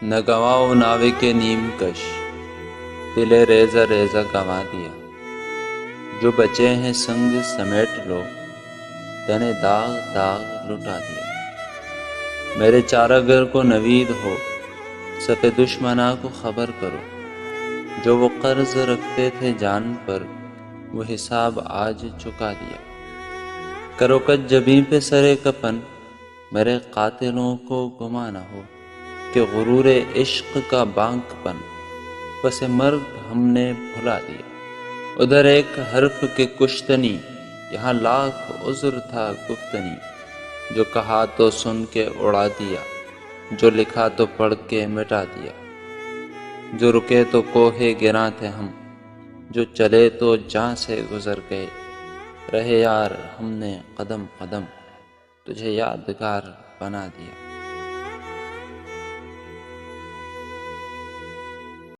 نہ گنواؤ ناوے کے نیم کش، دل ریزہ ریزہ گنوا دیا۔ جو بچے ہیں سنگ سمیٹ لو، تنے داغ داغ لٹا دیا۔ میرے چارہ گر کو نوید ہو، صف دشمناں کو خبر کرو۔ جو وہ قرض رکھتے تھے جان پر، وہ حساب آج چکا دیا۔ کرو کج جبیں پہ سرے کفن، میرے قاتلوں کو گمان نہ ہو کہ غرور عشق کا بانک پن پس مرگ ہم نے بھلا دیا۔ ادھر ایک حرف کے کشتنی، یہاں لاکھ عذر تھا گفتنی۔ جو کہا تو سن کے اڑا دیا، جو لکھا تو پڑھ کے مٹا دیا۔ جو رکے تو کوہ گراں تھے ہم، جو چلے تو جاں سے گزر گئے۔ رہے یار ہم نے قدم قدم، تجھے یادگار بنا دیا۔